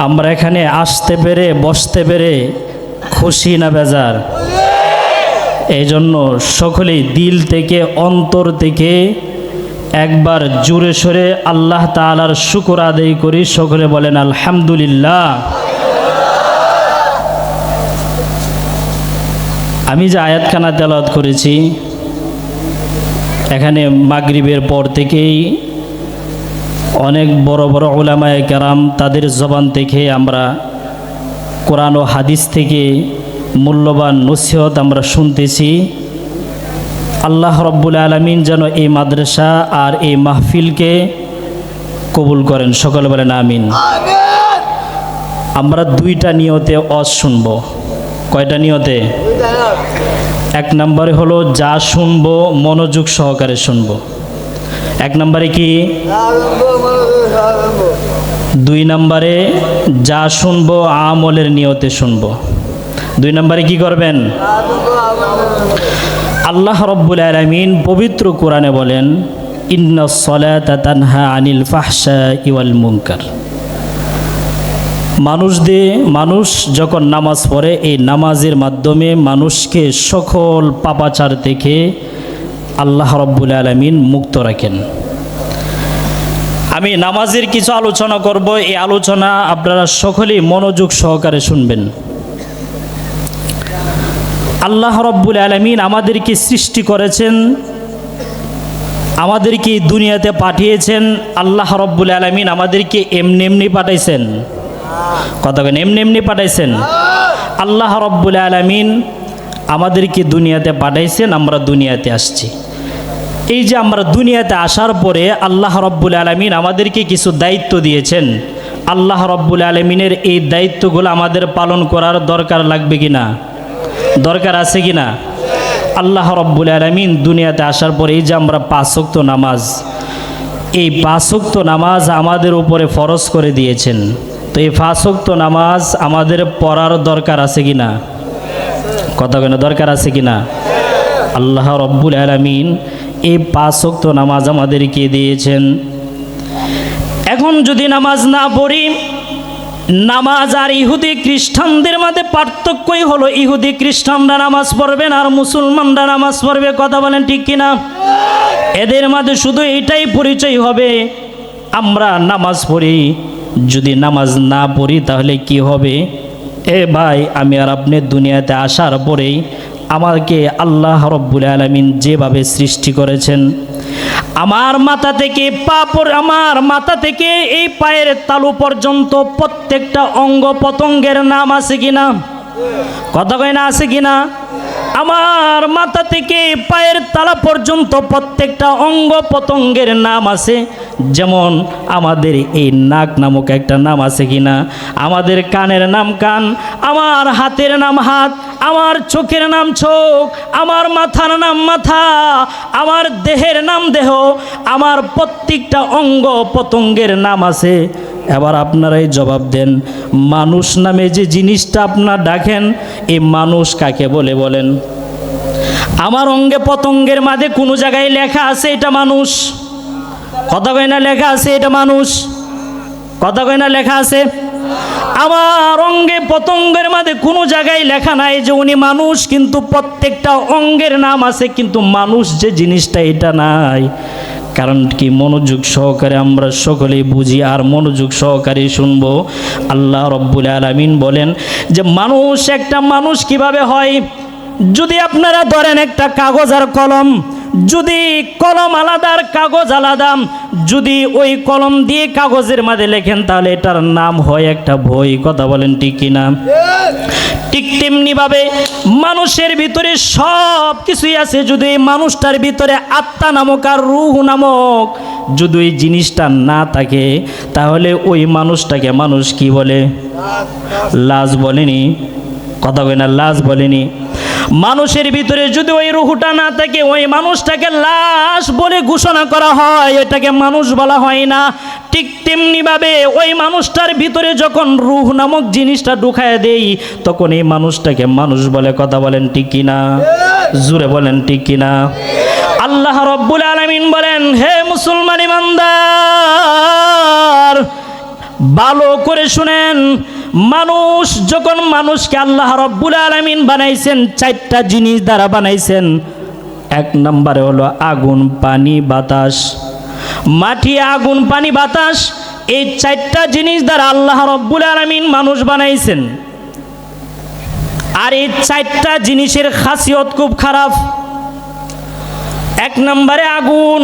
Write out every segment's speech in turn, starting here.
আমরা এখানে আসতে পেরে বসতে পেরে খুশি না বেজার? এই জন্য সকলেই দিল থেকে অন্তর থেকে একবার জোরে সোরে আল্লাহ তাআলার শুকর আদায় করি। সকলে বলেন আলহামদুলিল্লাহ। আমি যে আয়াতখানা তেলাওয়াত করেছি, এখানে মাগরিবের পর থেকেই অনেক বড় বড় উলামায়ে কেরাম তাদের জবান থেকে আমরা কোরআন ও হাদিস থেকে মূল্যবান নসিহত আমরা শুনতেছি। আল্লাহ রব্বুল আলামিন যেন এই মাদ্রাসা আর এই মাহফিলকে কবুল করেন। সকলে বলেন আমিন। আমরা দুইটা নিয়তে ওয়াজ শুনব। কয়টা নিয়তে? এক নম্বরে হলো যা শুনবো মনোযোগ সহকারে শুনবো। এক নম্বরে কি? দুই নম্বরে যা শুনবো আমলের নিয়তে শুনবো। দুই নম্বরে কি করবেন? আল্লাহ রব্বুল আলামিন পবিত্র কোরআনে বলেন, ইন্নাস সালাতা তানহা আনিল ফাহশাই ওয়াল মুনকার। মানুষ যখন নামাজ পড়ে, এই নামাজের মাধ্যমে মানুষকে সকল পাপাচার থেকে আল্লাহ রব্বুল আলামিন মুক্ত রাখেন। আমি নামাজের কিছু আলোচনা করব। এই আলোচনা আপনারা সকলেই মনোযোগ সহকারে শুনবেন। আল্লাহ রব্বুল আলামিন আমাদেরকে সৃষ্টি করেছেন, আমাদেরকে দুনিয়াতে পাঠিয়েছেন। আল্লাহ রব্বুল আলামিন আমাদেরকে এমনি পাঠাইছেন। কতক্ষণ এমনি পাঠাইছেন? আল্লাহ রব্বুল আলামিন আমাদেরকে দুনিয়াতে পাঠাইছেন, আমরা দুনিয়াতে আসছি। এই যে আমরা দুনিয়াতে আসার পরে আল্লাহ রব্বুল আলামিন আমাদেরকে কিছু দায়িত্ব দিয়েছেন। আল্লাহ রব্বুল আলামিনের এই দায়িত্বগুলো আমাদের পালন করার দরকার লাগবে কিনা? দরকার আছে কিনা? আল্লাহ রব্বুল আলামিন দুনিয়াতে আসার পরে এই যে আমরা 5 ওয়াক্ত নামাজ, এই 5 ওয়াক্ত নামাজ আমাদের উপরে ফরজ করে দিয়েছেন। তো এই 5 ওয়াক্ত নামাজ আমাদের পড়ার দরকার আছে কিনা? কথা কেন দরকার আছে কিনা? আল্লাহ রব্বুল আলামিন এই 5 ওয়াক্ত নামাজ আমাদেরকে দিয়েছেন। এখন যদি নামাজ না পড়ি, নামাজ আর ইহুদি খ্রিস্টানদের মধ্যে পার্থক্যই হলো ইহুদি খ্রিস্টানরা নামাজ পড়বেন আর মুসলমানরা নামাজ পড়বে। কথা বলেন ঠিক কিনা? এদের মধ্যে শুধু এটাই পরিচয় হবে, আমরা নামাজ পড়ি। যদি নামাজ না পড়ি তাহলে কি হবে? এ ভাই, আমি আর আপনি দুনিয়াতে আসার পরেই আমাকে আল্লাহ রব্বুল আলামিন যেভাবে সৃষ্টি করেছেন, আমার মাথা থেকে আমার মাথা থেকে এই পায়ের তালু পর্যন্ত প্রত্যেকটা অঙ্গ প্রত্যঙ্গের নাম আছে কিনা? কথা কয় না, আছে কিনা? আমার মাথা থেকে পায়ের তালা পর্যন্ত প্রত্যেকটা অঙ্গ প্রত্যঙ্গের নাম আছে। যেমন আমাদের এই নাক নামক একটা নাম আছে কিনা? আমাদের কানের নাম কান, আমার হাতের নাম হাত, আমার চোখের নাম চোখ, আমার মাথার নাম মাথা, আমার দেহের নাম দেহ, আমার প্রত্যেকটা অঙ্গ প্রত্যঙ্গের নাম আছে। এবার আপনারাই জবাব দেন, মানুষ নামে যে জিনিসটা আপনারা ডাকেন, এই মানুষ কাকে বলে বলেন? আমার অঙ্গে প্রত্যঙ্গের মাঝে কোনো জায়গায় লেখা আছে এটা মানুষ? কথা কয় না লেখা আছে এটা মানুষ? কথা কয় না লেখা আছে? আমার অঙ্গে প্রত্যঙ্গের মাঝে কোনো জায়গায় লেখা নাই যে উনি মানুষ, কিন্তু প্রত্যেকটা অঙ্গের নাম আছে, কিন্তু মানুষ যে জিনিসটা এটা নাই। কারণ কি? মনোযোগ সহকারে আমরা সকলেই বুঝি আর মনোযোগ সহকারে শুনবো। আল্লাহ রব্বুল আলামিন বলেন যে মানুষ, একটা মানুষ কিভাবে হয়? যদি আপনারা ধরেন একটা কাগজ আর কলম, যদি কলম আলাদা আর কাগজ আলাদা, যদি ওই কলম দিয়ে কাগজের মাঝে লেখেন তাহলে এটার নাম হয় একটা বই। কথা বলেন ঠিক কিনা? ঠিক তেমনি ভাবে মানুষের ভিতরে সব কিছুই আছে। যদি এই মানুষটার ভিতরে আত্মা নামক আর রূহ নামক যদি ওই জিনিসটা না থাকে তাহলে ওই মানুষটাকে মানুষ কি বলে? লাশ বলেনি? কথা কই না, লাশ বলেনি? মানুষের ভিতরে যদি ওই রূহটা না থাকে, ওই মানুষটাকে লাশ বলে ঘোষণা করা হয়, এটাকে মানুষ বলা হয় না। ঠিক তেমনি ভাবে ওই মানুষটার ভিতরে যখন রূহ নামক জিনিসটা ঢুকায় দেই, তখন এই মানুষটাকে মানুষ বলে। কথা বলেন ঠিক কিনা? জোরে বলেন ঠিক কিনা? আল্লাহ রব্বুল আলামিন বলেন, হে মুসলমান ইমানদার, ভালো করে শুনেন, মানুষ যখন মানুষকে আল্লাহ রাব্বুল আলামিন বানাইছেন, চারটা জিনিস দ্বারা বানাইছেন। এক নম্বরে হলো আগুন, পানি, বাতাস। মাটি, আগুন, পানি, বাতাস, এই চারটা জিনিস দ্বারা আল্লাহ রাব্বুল আলামিন মানুষ বানাইছেন। আর এই চারটা জিনিসের খাসিয়ত খুব খারাপ। এক নম্বরে আগুন।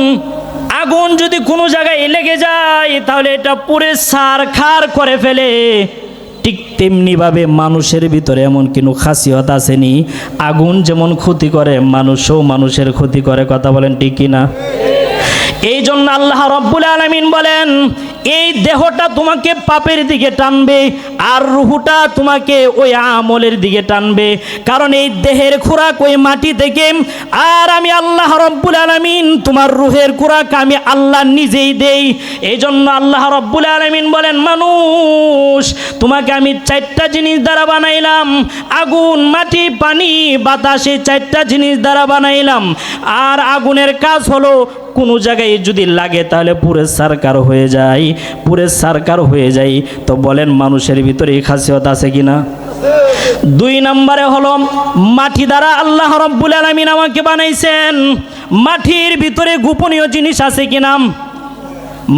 আগুন যদি কোনো জায়গায় লেগে যায় তাহলে এটা পুরে ছারখার করে ফেলে। ঠিক তেমনিভাবে মানুষের ভিতরে এমন কোনো খাসিয়ত আসেনি, আগুন যেমন ক্ষতি করে মানুষও মানুষের ক্ষতি করে। কথা বলেন ঠিক কিনা? এই জন্য আল্লাহ রাব্বুল আলামিন বলেন, এই দেহটা তোমাকে পাপের দিকে টানবে আর রুহুটা তোমাকে ওই আমলের দিকে টানবে। কারণ এই দেহের খোরাক ওই মাটি থেকে, আর আমি আল্লাহ রাব্বুল আলামিন তোমার রুহের খোরাক আমি আল্লাহ নিজেই দেই। এই জন্য আল্লাহ রাব্বুল আলামিন বলেন, মানুষ তোমাকে আমি চারটা জিনিস দ্বারা বানাইলাম, আগুন, মাটি, পানি, বাতাস, এই চারটা জিনিস দ্বারা বানাইলাম। আর আগুনের কাজ হলো কোনো জায়গায় যদি লাগে তাহলে পুরে সারকার হয়ে যায়, পুরে সারকার হয়ে যায়। তো বলেন মানুষের ভিতরে এই খাসিয়ত আছে কিনা? দুই নম্বরে হলো মাটি দ্বারা আল্লাহ রাব্বুল আলামিন আমাকে বানাইছেন। মাটির ভিতরে গোপনীয় জিনিস আছে কিনা?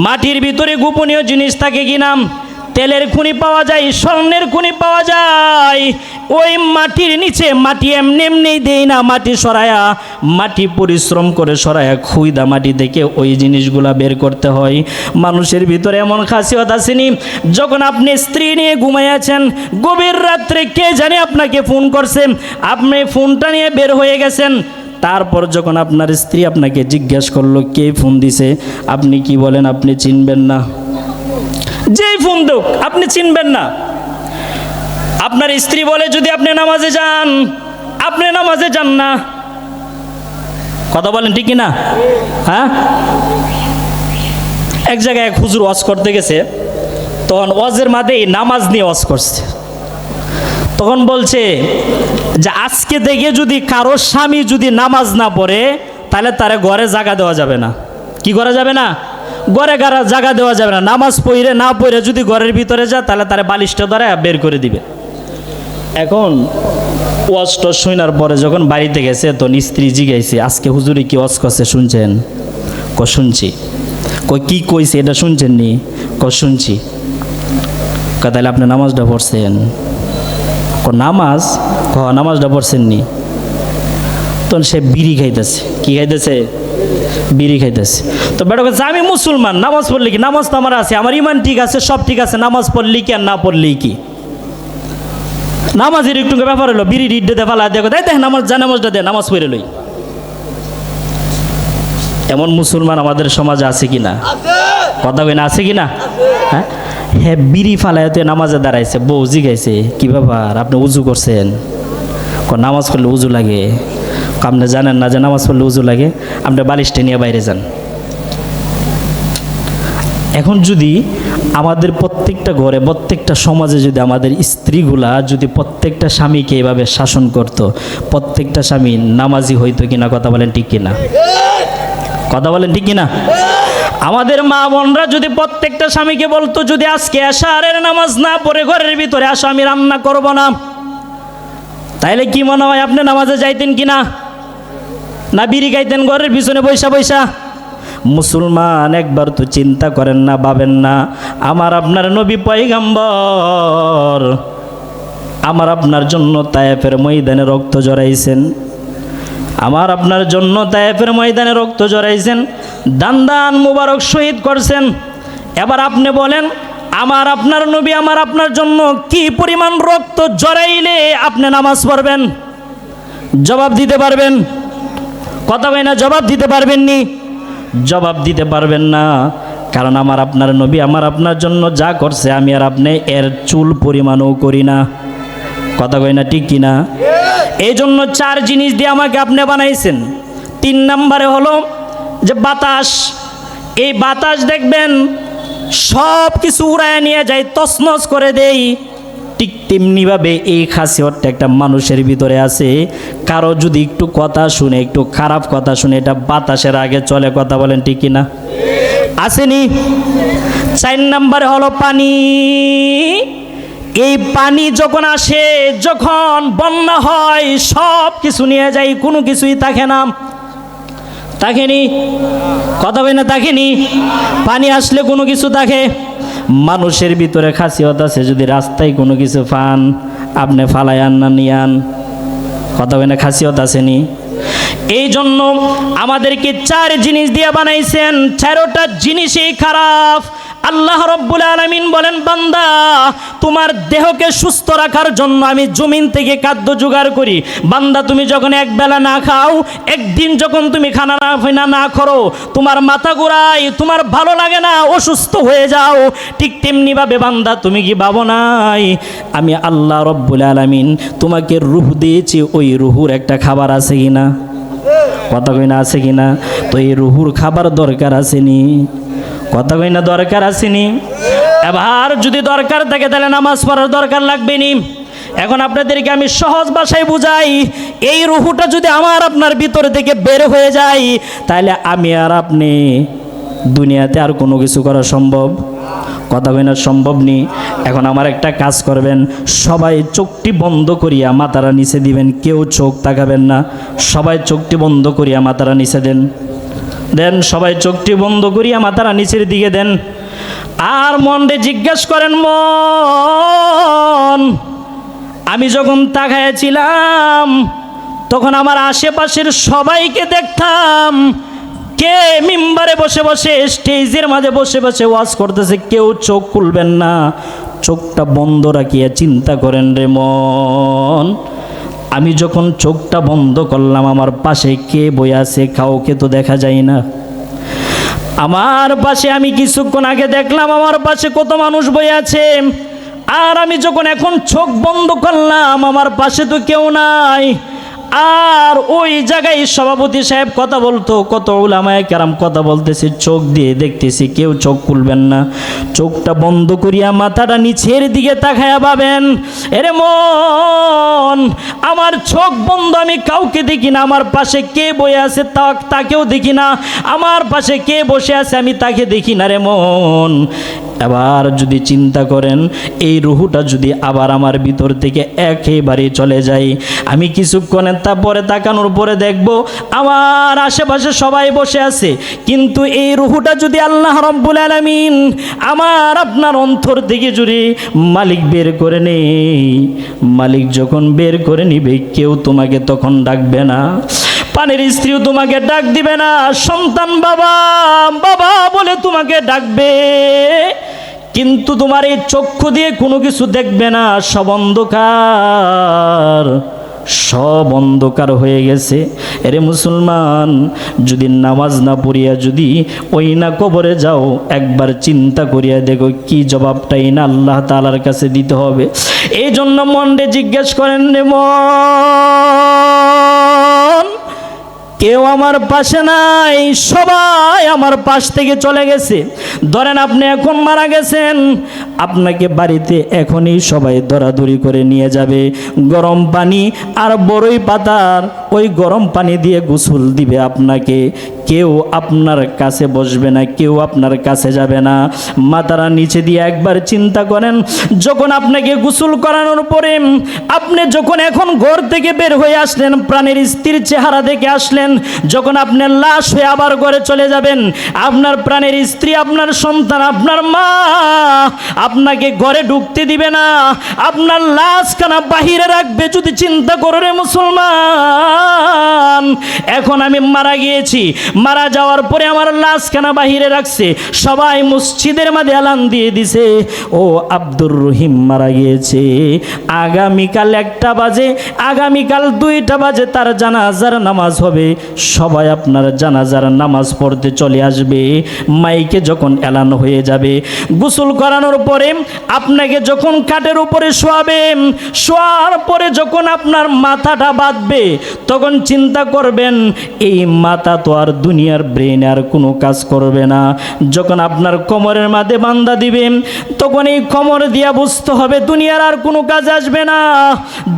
মাটির ভিতরে গোপনীয় জিনিস থাকে কিনা? তেলের খনি পাওয়া যায়, স্বর্ণের খনি পাওয়া যায়। ওই মাটির নিচে মাটি এমনি এমনি দেই না, মাটি সরায়া, মাটি পরিশ্রম করে সরায়া খুইদা মাটি থেকে ওই জিনিসগুলা বের করতে হয়। মানুষের ভিতরে এমন খাসিয়ত আসেনি, যখন আপনি স্ত্রী নিয়ে ঘুমাইয়াছেন, গভীর রাত্রে কে জানে আপনাকে ফোন করছে, আপনি ফোনটা নিয়ে বের হয়ে গেছেন। তারপর যখন আপনার স্ত্রী আপনাকে জিজ্ঞেস করলো কে ফোন দিছে, আপনি কি বলেন? আপনি চিনবেন না। যেই ফোন দেখ আপনি চিনবেন না। আপনার স্ত্রী বলে যদি আপনি নামাজে যান, আপনি নামাজে যান না। কথা বলেন ঠিক কিনা? হ্যাঁ, এক জায়গায় এক হুজুর ওয়াজ করতে গেছে, তখন ওয়াজের মাঝে নামাজ নিয়ে ওয়াজ করছে। তখন বলছে যে আজকে থেকে যদি কারো স্বামী যদি নামাজ না পড়ে তাহলে তারে ঘরে জায়গা দেওয়া যাবে না। কি করা যাবে না? ঘরে জায়গা দেওয়া যাবে না। নামাজ পড়ে না পড়ে যদি ঘরের ভিতরে যায় তাহলে তারে বালিশটা ধরে বের করে দিবে। এখন ওয়াজটা শোনার পরে যখন বাড়িতে গেছে তখন স্ত্রী জিজ্ঞাসে, আজকে হুজুরি কি ওয়াজ করছে শুনছেন? ক শুনছি। কই কি কইছে এটা শুনছেন নি? ক শুনছি। ক তাহলে আপনি নামাজটা পড়ছেন? ক নামাজ? ক নামাজটা পড়ছেন নি? তখন সে বিড়ি খাইতেছে। কি খাইতেছে? বিড়ি খাইতেছে। তো বেটা কাছে আমি মুসলমান, নামাজ পড়লে কি? নামাজ তো আমার আছে, আমার ইমান ঠিক আছে, সব ঠিক আছে, নামাজ পড়লেই কি আর না পড়লেই কি? নামাজের একটু ব্যাপার হলো, বিড়ি ডিড্ডে ফালা দেখো, দেখ নামাজ, যা নামাজটা দে, নামাজ পড়ে লই। এমন মুসলমান আমাদের সমাজে আছে কিনা? কথা কই না, আছে কিনা? হ্যাঁ, হ্যাঁ, বিড়ি ফালাইতে নামাজে দাঁড়াইছে, বউ জিগাইছে কি ব্যাপার আপনি উজু করছেন? নামাজ পড়লে উজু লাগে। আপনি জানেন না যে নামাজ পড়লে উজু লাগে? আপনি বালিশটা নিয়ে বাইরে যান। এখন যদি আমাদের প্রত্যেকটা ঘরে, প্রত্যেকটা সমাজে যদি আমাদের স্ত্রীগুলা যদি প্রত্যেকটা স্বামীকে এভাবে শাসন করত, প্রত্যেকটা স্বামী নামাজি হইতো কিনা? কথা বলেন ঠিক কিনা? কথা বলেন ঠিক কিনা? আমাদের মা বোনরা যদি প্রত্যেকটা স্বামীকে বলতো, যদি আজকে এশারের নামাজ না পড়ে ঘরের ভিতরে আসো, আমি রান্না করব না, তাইলে কি মনে হয় আপনি নামাজে যাইতেন কিনা? না বিড়ি খাইতেন ঘরের পিছনে বৈশা বৈশা? মুসলমান একবার তো চিন্তা করেন না, ভাবেন না, আমার আপনার নবী পয়গম্বর আমার আপনার জন্য তায়েফের ময়দানে রক্ত জড়াইছেন, আমার আপনার জন্য তায়েফের ময়দানে রক্ত জড়াইছেন, দান দান মুবারক শহীদ করছেন। এবার আপনি বলেন, আমার আপনার নবী আমার আপনার জন্য কি পরিমাণ রক্ত জড়াইলে আপনি নামাজ পড়বেন? জবাব দিতে পারবেন? কথা হয় না, জবাব দিতে পারবেন নি? জবাব দিতে পারবেন না। কারণ আমার আপনার নবী আমার আপনার জন্য যা করছে আমি আর আপনি এর চুল পরিমাণও করি না। কথা কই না ঠিক কিনা? এই জন্য চার জিনিস দিয়ে আমাকে আপনি বানাইছেন। 3 নম্বরে হলো যে বাতাস। এই বাতাস দেখবেন সব কিছু উড়ায় নিয়ে যায়, তছনছ করে দেই। ঠিক তেমনিভাবে এই খাসিয়তটা একটা মানুষের ভিতরে আছে। কারো যদি একটু কথা শুনে, একটু খারাপ কথা শুনে, এটা বাতাসের আগে চলে। কথা বলেন ঠিক কিনা? আসেনি? 4 নম্বরে হলো পানি। এই পানি যখন আসে, যখন বন্যা হয়, সব কিছু নিয়ে যায়, কোনো কিছুই থাকে না। থাকেনি? কথা বলে না, থাকেনি? পানি আসলে কোনো কিছু থাকে? মানুষের ভিতরে খাসিয়ত আছে, যদি রাস্তায় কোনো কিছু পান আপনি ফালাই আন না নিয়ে আন। কথা বলে না, খাসিয়ত আসেনি? এই জন্য আমাদেরকে 4 জিনিস দিয়ে বানাইছেন, 4টা জিনিসই খারাপ। আল্লাহ রাব্বুল আলামিন বলেন, বান্দা তোমার দেহকে সুস্থ রাখার জন্য আমি জমিন থেকে খাদ্য জোগাড় করি। বান্দা তুমি যখন এক বেলা না খাও, একদিন যখন তুমি খানা না করো, তোমার মাথা ঘোরায়, তোমার ভালো লাগে না, অসুস্থ হয়ে যাও। ঠিক তেমনিভাবে বান্দা তুমি কি ভাবো নাই আমি আল্লাহ রাব্বুল আলামিন তোমাকে রূহ দিয়েছি, ওই রূহুর একটা খাবার আছে কিনা? কথা কই না, আছে কিনা? তো এই রূহুর খাবার দরকার আসেনি? কথা কই না, দরকার আসেনি? এবার যদি দরকার থাকে তাহলে নামাজ পড়ার দরকার লাগবে নি? এখন আপনাদেরকে আমি সহজ ভাষায় বুঝাই, এই রূহটা যদি আমার আপনার ভিতর থেকে বের হয়ে যায়, তাহলে আমি আর আপনি দুনিয়াতে আর কোনো কিছু করা সম্ভব? কথা কই না, সম্ভব নি? এখন আমার একটা কাজ করবেন, সবাই চোখটি বন্ধ করিয়া মাথাটা নিচে দিবেন, কেউ চোখ তাকাবেন না। সবাই চোখটি বন্ধ করিয়া মাথাটা নিচে দেন। সবাই চোখটি বন্ধ করিয়া মাথাটা নিচের দিকে দেন। আর মনরে জিজ্ঞাসা করেন, মন আমি যখন তাকাইছিলাম তখন আমার আশেপাশের সবাইকে দেখতাম, কে মিম্বারে বসে বসে, স্টেজের মাঝে বসে বসে ওয়াজ করতেছে, কেউ চোখ খুলবেন না। চোখটা বন্ধ রাখিয়া চিন্তা করেন রে মন, আমি যখন চোখটা বন্ধ করলাম আমার পাশে কে বই আছে? কাউকে তো দেখা যায় না। আমার পাশে আমি কিছুক্ষণ আগে দেখলাম আমার পাশে কত মানুষ বই আছে, আর আমি যখন এখন চোখ বন্ধ করলাম আমার পাশে তো কেউ নাই। আর ওই জায়গায় সভাপতি সাহেব কথা বলতো, কত উলামায়ে কেরাম কথা বলতেছে, চোখ দিয়ে দেখতেছি কেউ চোখ খুলবেন না। চোখটা বন্ধ করিয়া মাথাটা নিচের দিকে তাকায়া ভাবেন, এরে মন আমার চোখ বন্ধ, আমি কাউকে দেখি না। আমার পাশে কে বসে আছে তাকেও দেখি না, আমার পাশে কে বসে আছে আমি তাকে দেখি না রে মন। এবার যদি চিন্তা করেন, এই রুহুটা যদি আবার আমার ভিতর থেকে একেবারে চলে যায়, আমি কিছুক্ষণের তারপরে তাকানোর পরে দেখব আমার আশেপাশে সবাই বসে আছে, কিন্তু এই রুহুটা যদি আল্লাহ রাব্বুল আলামিন আমার আপনার অন্তর থেকে যদি মালিক বের করে নেই, মালিক যখন বের করে নিবে কেউ তোমাকে তখন ডাকবে না। পানের স্ত্রীও তোমাকে ডাক দিবে না, সন্তান বাবা বাবা বলে তোমাকে ডাকবে, কিন্তু তোমার এই চক্ষু দিয়ে কোনো কিছু দেখবে না। সব অন্ধকার, সব অন্ধকার হয়ে গেছে। এরে মুসলমান, যদি নামাজ না পড়িয়া যদি ওই না কবরে যাও, একবার চিন্তা করিয়া দেখো কি জবাবটাই না আল্লাহ তাআলার কাছে দিতে হবে। এই জন্য মনরে জিজ্ঞেস করেন রে মন, কেউ আমার পাশে নাই, সবাই আমার পাশ থেকে চলে গেছে। ধরেন আপনি এখন মারা গেছেন, আপনাকে বাড়িতে এখনই সবাই দরাদরি করে নিয়ে যাবে, গরম পানি আর বড়ই পাতার ওই গরম পানি দিয়ে গোসল দিবে আপনাকে। কেউ আপনার কাছে বসবে না, কেউ আপনার কাছে যাবে না। মাথাটা নিচে দিয়ে একবার চিন্তা করেন, যখন আপনাকে গোসল করানোর পরে আপনি যখন এখন ঘর থেকে বের হয়ে আসলেন, প্রাণের স্ত্রীর চেহারা দেখে আসলেন, যখন আপনার লাশ হয়ে আবার ঘরে চলে যাবেন, আপনার প্রাণের স্ত্রী, আপনার সন্তান, আপনার মা আপনাকে ঘরে ঢুকতে দিবে না, আপনার লাশখানা বাহিরে রাখবে। যদি চিন্তা করো রে মুসলমান, এখন আমি মারা গিয়েছি, মারা যাওয়ার পরে আমার লাশখানা বাহিরে রাখছে, সবাই মসজিদের মাঝে এলান দিয়ে দিছে, ও আব্দুর রহিম মারা গিয়েছে, আগামীকাল 1টা বাজে, আগামীকাল 2টা বাজে তার জানাজার নামাজ হবে, সবাই আপনার জানাজার নামাজ পড়তে চলে আসবে। মাইকে যখন এলান হয়ে যাবে, গোসল করানোর পরে আপনাকে যখন খাটের উপরে শোয়াবে, শোয়ার পরে যখন আপনার মাথাটা বাঁধবে, তখন চিন্তা করবেন এই মাথা তো আর দুনিয়ার ব্রেন আর কোনো কাজ করবে না। যখন আপনার কোমরের মাঝে বান্ধা দিবে, তখন এই কোমর দিয়া বুঝতে হবে দুনিয়ার আর কোনো কাজ আসবে না।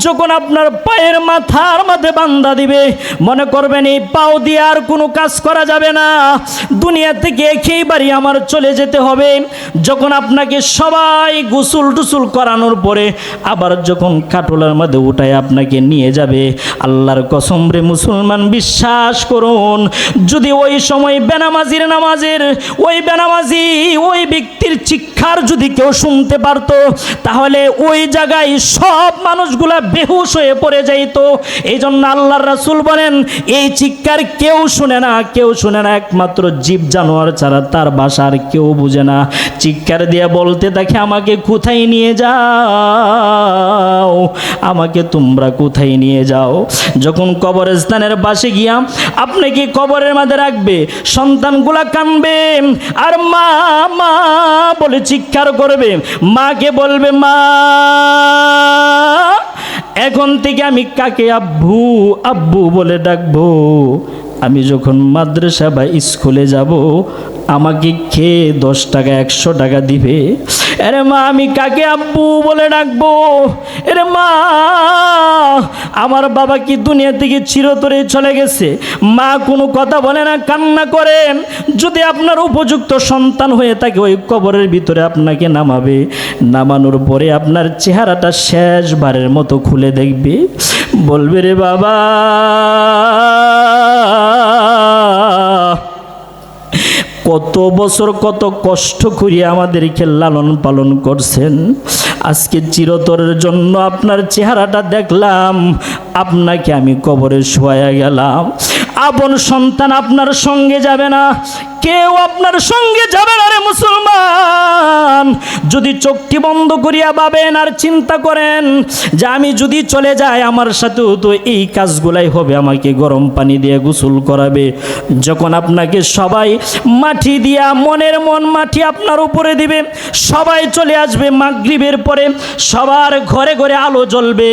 যখন আপনার পায়ের মাথার মাঝে বান্ধা দিবে, মনে করবেন এই পাও দিয়ে আর কোনো কাজ করা যাবে না, দুনিয়া থেকে একেবারে আমার চলে যেতে হবে। যখন আপনাকে সবাই গোসল টুসুল করানোর পরে আবার যখন কাটলার মধ্যে উঠায় আপনাকে নিয়ে যাবে, আল্লাহর কসম রে মুসলমান, বিশ্বাস করুন, যদি ওই সময় বেনামাজির নামাজের ওই বেনামাজি ওই ব্যক্তির চিৎকার যদি কেউ শুনতে পারতো, তাহলে ওই জায়গায় সব মানুষগুলা বেহুশ হয়ে পড়ে যাইত। এই জন্য আল্লাহর রাসূল বলেন, এই চিৎকার কেউ শুনে না, কেউ শুনে না, একমাত্র জীব জানোয়ার ছাড়া তার ভাষা আর কেউ বুঝে না। চিৎকার দিয়ে বলতে থাকে, আমাকে কোথায় নিয়ে যাও, আমাকে তোমরা কোথায় নিয়ে যাও। যখন কবরস্থানের পাশে গিয়া আপনাকে কবরের মধ্যে রাখবে, সন্তানগুলা কাঁদবে আর মা মা বলে চিৎকার করবে। মাকে বলবে, মা এখন থেকে আমি কাকে আব্বু আব্বু বলে ডাকবো? আমি যখন মাদ্রাসা বা স্কুলে যাব, আমাকে খেয়ে 10 টাকা 100 টাকা দিবে। আরে মা, আমি কাকে আব্বু বলে ডাকবো? আরে মা, আমার বাবা কি দুনিয়া থেকে চিরতরে চলে গেছে? মা কোনো কথা বলে না, কান্না করে। যদি আপনার উপযুক্ত সন্তান হয়ে থাকে, ওই কবরের ভিতরে আপনাকে নামাবে, নামানোর পরে আপনার চেহারাটা শেষবারের মতো খুলে দেখবে, বলবে, রে বাবা, কত বছর কত কষ্ট করিয়া আমাদেরকে লালন পালন করছেন, আজকে চিরতরের জন্য আপনার চেহারাটা দেখলাম, আপনাকে আমি কবরে শোয়া গেলাম। আপন সন্তান আপনার সঙ্গে যাবে না, কেউ আপনার সঙ্গে যাবে না রে মুসলমান। যদি চোখটি বন্ধ করিয়া ভাবেন আর চিন্তা করেন যে আমি যদি চলে যাই, আমার সাথেও তো এই কাজগুলাই হবে, আমাকে গরম পানি দিয়ে গোসল করাবে। যখন আপনাকে সবাই মাটি দিয়া, মনের মন মাটি আপনার উপরে দিবে, সবাই চলে আসবে মাগরিবের পরে, সবার ঘরে ঘরে আলো জ্বলবে,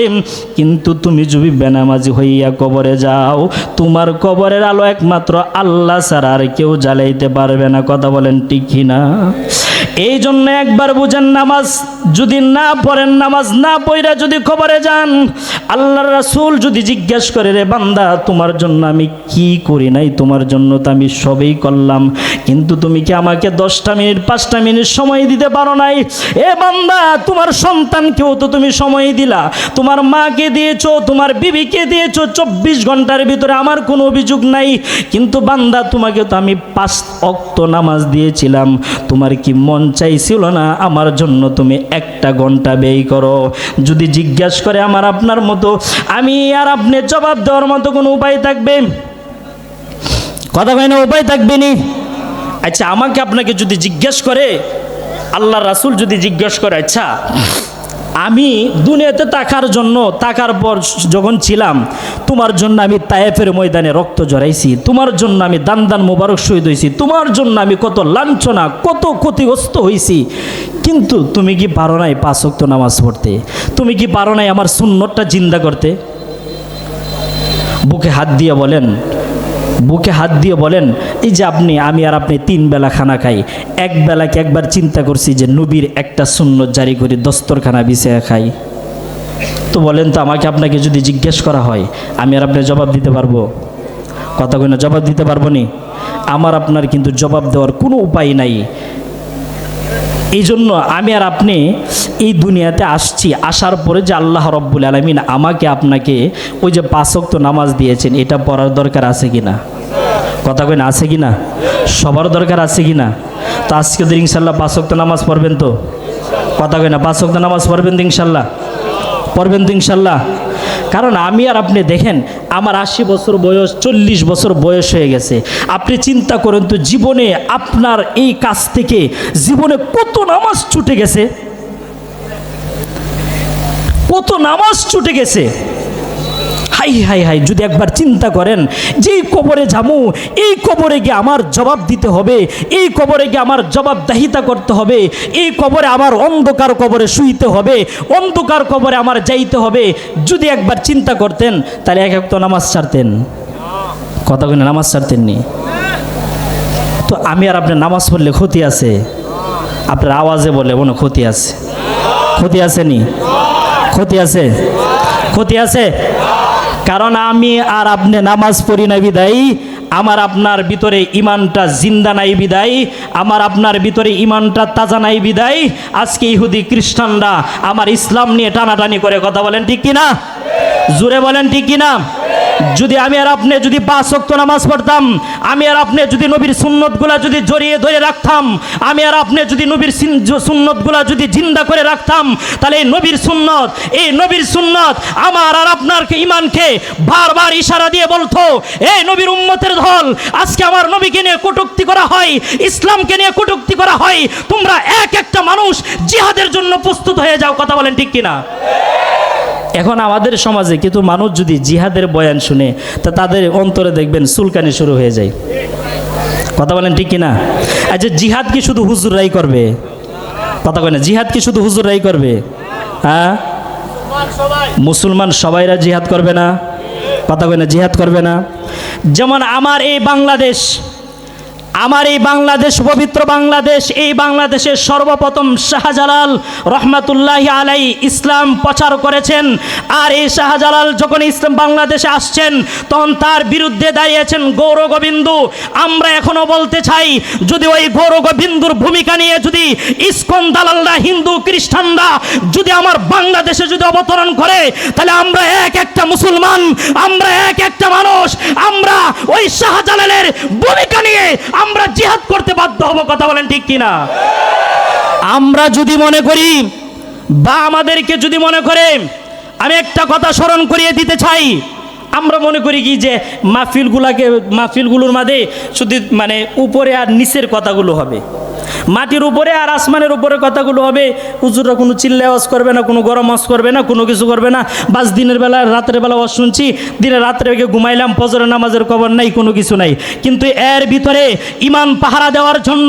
কিন্তু তুমি যদি বেনামাজি হইয়া কবরে যাও, তোমার কবরের আলো একমাত্র আল্লাহ ছাড়া আর কেউ জ্বালাইতে পারবে না। কথা বলেন ঠিক কি না? এই জন্য একবার বুঝেন, নামাজ যদি না পড়েন, নামাজ না পড়া যদি কবরে যান, আল্লাহর রাসূল যদি জিজ্ঞেস করে, রে বান্দা, তোমার জন্য আমি কি করি নাই? তোমার জন্য তো আমি সবই করলাম, কিন্তু তুমি কি আমাকে 10টা মিনিট 5টা মিনিট সময় দিতে পারো নাই? এ বান্দা, তোমার সন্তানকেও তো তুমি সময় দিলা, তোমার মাকে দিয়েছো, তোমার বিবিকে দিয়েছো, 24 ঘন্টার ভিতরে আমার কোনো অভিযোগ নাই, কিন্তু বান্দা, তোমাকে তো আমি 5 ওয়াক্ত নামাজ দিয়েছিলাম, তোমার কি মন চাইছিল না আমার জন্য তুমি 1টা ঘন্টা ব্যয় করো? যদি জিজ্ঞেস করে আমার আপনার মতো, আমি আর আপনি জবাব দেওয়ার মতো কোনো উপায় থাকবে? কথা হয় না, উপায় থাকবে নি? আচ্ছা, আমাকে আপনাকে যদি জিজ্ঞেস করে, আল্লাহ রাসূল যদি জিজ্ঞেস করে, আচ্ছা আমি দুনিয়াতে থাকার পর যখন ছিলাম, তোমার জন্য আমি তায়েফের ময়দানে রক্ত জড়াইছি, তোমার জন্য আমি দান দান মুবারক শহীদ হয়েছি, তোমার জন্য আমি কত লাঞ্ছনা কত ক্ষতিগ্রস্ত হয়েছি, কিন্তু তুমি কি পারো নাই 5 ওয়াক্ত নামাজ পড়তে? তুমি কি পারো নাই আমার সুন্নতটা জিন্দা করতে? বুকে হাত দিয়ে বলেন, বুকে হাত দিয়ে বলেন, এই যে আমি আর আপনি 3 বেলা খানা খাই, এক বেলাকে একবার চিন্তা করছি যে নবীর একটা সুন্নত জারি করে দস্তরখানা বিছিয়ে খাই? তো বলেন তো, আমাকে আপনাকে যদি জিজ্ঞেস করা হয়, আমি আর আপনি জবাব দিতে পারবো? কথা কই না, জবাব দিতে পারবো নি? আমার আপনার কিন্তু জবাব দেওয়ার কোনো উপায় নাই। এই জন্য আমি আর আপনি এই দুনিয়াতে আসছি, আসার পরে যে আল্লাহ রব্বুল আলামিন আমাকে আপনাকে ওই যে 5 ওয়াক্ত নামাজ দিয়েছেন, এটা পড়ার দরকার আছে কি না? কথা কই না, আছে কি না? সবার দরকার আছে কি না? তো আজকে তো ইনশাল্লাহ 5 ওয়াক্ত নামাজ পড়বেন তো? কথা কই না, 5 ওয়াক্ত নামাজ পড়বেন তো ইনশাল্লাহ? পড়বেন তো ইনশাল্লাহ? কারণ আমি আর আপনি দেখেন, আমার 80 বছর বয়স, 40 বছর বয়স হয়ে গেছে। আপনি চিন্তা করেন তো, জীবনে আপনার এই কাজ থেকে জীবনে কত নামাজ ছুটে গেছে, কত নামাজ ছুটে গেছে। হাই হাই হাই, যদি একবার চিন্তা করেন যে এই কবরে যাবো, এই কবরে গিয়ে আমার জবাব দিতে হবে, এই কবরে গিয়ে আমার জবাবদাহিতা করতে হবে, এই কবরে আমার অন্ধকার কবরে শুইতে হবে, অন্ধকার কবরে আমার যাইতে হবে, যদি একবার চিন্তা করতেন, তাহলে এক তো নামাজ ছাড়তেন? কথা বলে নামাজ ছাড়তেন নি? তো আমি আর আপনার নামাজ পড়লে ক্ষতি আছে? আপনার আওয়াজে বলে মনে ক্ষতি আছে? ক্ষতি আছে নি? ক্ষতি আছে? ক্ষতি আছে? কারণ আমি আর আপনি নামাজ পড়ি না বিদায়ী, আমার আপনার ভিতরে ইমানটা জিন্দা নাই বিদায়, আমার আপনার ভিতরে ইমানটা তাজা নাই বিদায় আজকে ইহুদি খ্রিস্টানরা আমার ইসলাম নিয়ে টানাটানি করে। কথা বলেন ঠিক কিনা? জোরে বলেন ঠিক কিনা? যদি আমি আর আপনি যদি 5 ওয়াক্ত নামাজ পড়তাম, আমি আর আপনি যদি নবীর সুন্নতগুলা যদি জড়িয়ে ধরে রাখতাম, আমি আর আপনি যদি নবীর সুন্নতগুলা যদি জিন্দা করে রাখতাম, তাহলে এই নবীর সুন্নত আমার আর আপনার ইমানকে বারবার ইশারা দিয়ে বলতো, এই নবীর উম্মতের দল, আজকে আমার নবীকে নিয়ে কটূক্তি করা হয়, ইসলামকে নিয়ে কটূক্তি করা হয়, তোমরা একটা মানুষ জিহাদের জন্য প্রস্তুত হয়ে যাও। কথা বলেন ঠিক কিনা? এখন আমাদের সমাজে কিন্তু মানুষ যদি জিহাদের বয়ান শুনে তা তাদের অন্তরে দেখবেন চুলকানি শুরু হয়ে যায়। কথা বলেন ঠিক কিনা? আচ্ছা, জিহাদ কি শুধু হুজুররাই করবে? কথা বলেন, জিহাদ কি শুধু হুজুররাই করবে? হ্যাঁ, মুসলমান সবাইরা জিহাদ করবে না? কথা বলেন, জিহাদ করবে না? যেমন আমার এই বাংলাদেশ, পবিত্র বাংলাদেশ, এই বাংলাদেশের সর্বপ্রথম শাহজালাল রহমাতুল্লাহি আলাইহি ইসলাম প্রচার করেছেন। আর এই শাহজালাল যখন ইসলাম বাংলাদেশে আসছেন তখন তার বিরুদ্ধে দাঁড়িয়েছেন গৌরগোবিন্দ। আমরা এখনো বলতে চাই, যদি ওই গৌরগোবিন্দুর ভূমিকা নিয়ে যদি ইসকন দালালরা, হিন্দু খ্রিস্টানরা যদি আমার বাংলাদেশে যদি অবতরণ করে, তাহলে আমরা একটা মুসলমান, আমরা একটা মানুষ, আমরা ওই শাহজালালের ভূমিকা নিয়ে আমরা জিহাদ করতে বাধ্য হব। কথা বলেন ঠিক কিনা? আমরা যদি মনে করি বা আমাদেরকে যদি মনে করে, আমি একটা কথা স্মরণ করিয়ে দিতে চাই, আমরা মনে করি কি যে মাহফিলগুলোর মাঝে শুধু মানে উপরে আর নিচের কথাগুলো হবে, মাটির উপরে আর আসমানের উপরে কথাগুলো হবে। হুজুররা কোনো চিল্লা আওয়াজ করবে না, কোনো গরম আওয়াজ করবে না, কোনো কিছু করবে না। বাস দিনের বেলা রাতের বেলা আওয়াজ শুনছি, দিনে রাত্রে ঘুমাইলাম, ফজরের নামাজের খবর নাই, কোনো কিছু নাই। কিন্তু এর ভিতরে ইমান পাহারা দেওয়ার জন্য,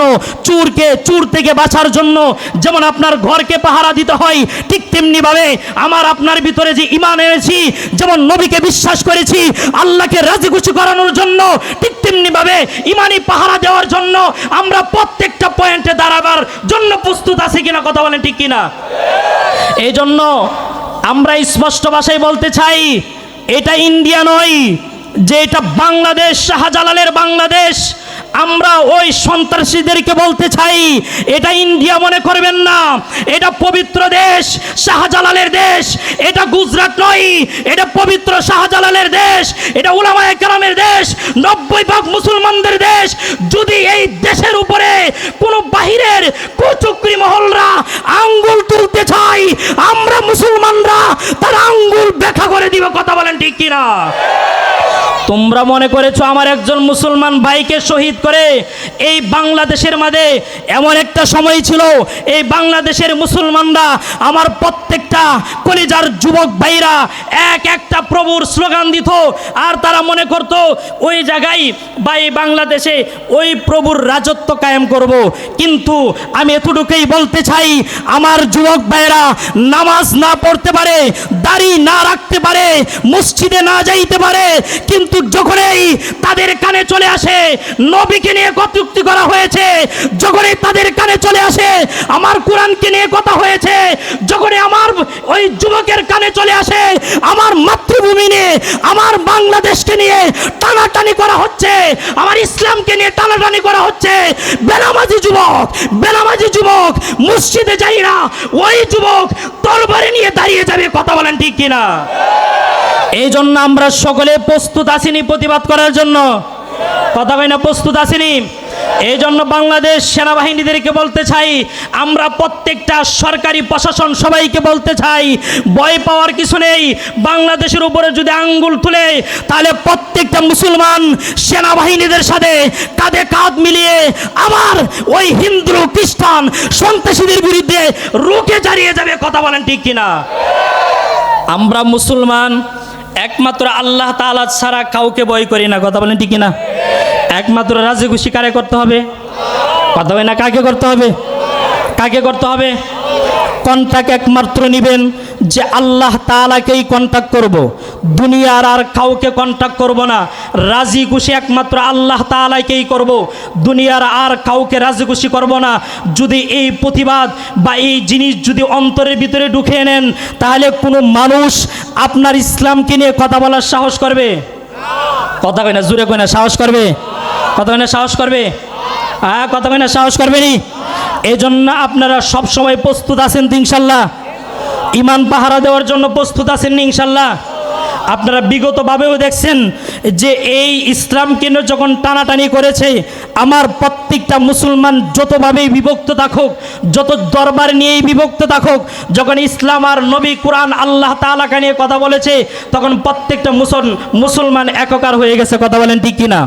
চুর থেকে বাঁচার জন্য যেমন আপনার ঘরকে পাহারা দিতে হয়, ঠিক তেমনিভাবে আমার আপনার ভিতরে যে ইমান এনেছি, যেমন নবীকে বিশ্বাস করেছি আল্লাহকে রাজি খুশি করানোর জন্য, ঠিক তেমনিভাবে ইমানি পাহারা দেওয়ার জন্য আমরা প্রত্যেকটা পয়েন্টে দাঁড়াবার জন্য প্রস্তুত আছি কিনা? কথা বলেন ঠিক কিনা? এই জন্য আমরা স্পষ্ট ভাষায় বলতে চাই, এটা ইন্ডিয়া নয়, যে এটা বাংলাদেশ, শাহজালালের বাংলাদেশ। আমরা ওই সন্ত্রাসীদেরকে বলতে চাই, এটা ইন্ডিয়া মনে করবেন না, এটা পবিত্র দেশ, শাহজালালের দেশ। এটা গুজরাট নয়, এটা পবিত্র শাহজালালের দেশ, এটা উলামায়ে কেরামের দেশ, 90% মুসলমানদের দেশ। যদি এই দেশের উপরে কোনো বাহিরের কুচক্রী মহলরা আঙ্গুল তুলতে চাই, আমরা মুসলমানরা তার আঙ্গুল ব্যাখ্যা করে দিব। কথা বলেন ঠিক কিনা? তোমরা মনে করেছো আমার একজন মুসলমান ভাইকে শহীদ করে এই বাংলাদেশের মাঝে এমন একটা সময় ছিল, এই বাংলাদেশের মুসলমানরা, আমার প্রত্যেকটা কলিজার যুবক ভাইরা একটা প্রভুর স্লোগান দিত, আর তারা মনে করত ওই জায়গায় বা এই বাংলাদেশে ওই প্রভুর রাজত্ব কায়েম করব। কিন্তু আমি এতটুকুই বলতে চাই, আমার যুবক ভাইরা নামাজ না পড়তে পারে, দাড়ি না রাখতে পারে, মসজিদে না যাইতে পারে, কিন্তু যখনই তাদের কানে চলে আসে নবীকে নিয়ে কটূক্তি করা হয়েছে, যখনই তাদের কানে চলে আসে আমার কোরআনকে নিয়ে কথা হয়েছে, যখনই আমার ওই যুবকের কানে চলে আসে আমার মাতৃভূমি নিয়ে, আমার বাংলাদেশকে নিয়ে টানাটানি করা হচ্ছে, আমার ইসলামকে নিয়ে টানাটানি করা হচ্ছে, বেনামাজি যুবক মসজিদে যাই না, ওই যুবক তরবারি নিয়ে দাঁড়িয়ে যাবে। কথা বলেন ঠিক কিনা? এই জন্য আমরা সকলে প্রস্তুত আছিনি প্রতিবাদ করার জন্য? কথা কই না, প্রস্তুত আছিনি? এই জন্য বাংলাদেশ সেনাবাহিনীদেরকে বলতে চাই, আমরা প্রত্যেকটা সরকারি প্রশাসন সবাইকে বলতে চাই, ভয় পাওয়ার কিছু নেই। বাংলাদেশের উপরে যদি আঙ্গুল তুলে, তাহলে প্রত্যেকটা মুসলমান সেনাবাহিনীদের সাথে কাঁধে কাঁধ মিলিয়ে আবার ওই হিন্দু খ্রিস্টান সন্ত্রাসীদের বিরুদ্ধে রুখে দাঁড়িয়ে যাবে। কথা বলেন ঠিক কিনা? আমরা মুসলমান একমাত্র আল্লাহ তাআলা ছাড়া কাউকে ভয় করি না। কথা বলেন ঠিক কিনা? একমাত্র রাজি খুশি কারে করতে হবে? কথা হয় না, কাকে করতে হবে? কাকে করতে হবে? কন্টাক্ট একমাত্র নেবেন যে আল্লাহ তাআলাকেই কন্টাক্ট করব, দুনিয়ার আর কাউকে কন্টাক্ট করব না। রাজি খুশি একমাত্র আল্লাহ তাআলাকেই করব, দুনিয়ার আর কাউকে রাজি খুশি করব না। যদি এই প্রতিবাদ বা এই জিনিস যদি অন্তরের ভিতরে ঢুকিয়ে নেন, তাহলে কোনো মানুষ আপনার ইসলামকে নিয়ে কথা বলার সাহস করবে? কথা কয় না, জোরে কয় না, সাহস করবে? কথা কয় না, সাহস করবে? হ্যাঁ, কথা কয় না, সাহস করবে নি? এই জন্য আপনারা সব সময় প্রস্তুত আছেন তো ইনশাল্লাহ? ইমান পাহারা দেওয়ার জন্য প্রস্তুত আছেন নি ইনশাল্লাহ? আপনারা বিগতভাবেও দেখছেন যে এই ইসলামকে নিয়ে যখন টানাটানি করেছে, আমার প্রত্যেকটা মুসলমান যতভাবেই বিভক্ত থাকুক, যত দরবার নিয়েই বিভক্ত থাকুক, যখন ইসলাম আর নবী কোরআন আল্লাহ তাআলাকে নিয়ে কথা বলেছে, তখন প্রত্যেকটা মুসলমান একাকার হয়ে গেছে। কথা বলেন ঠিক কিনা?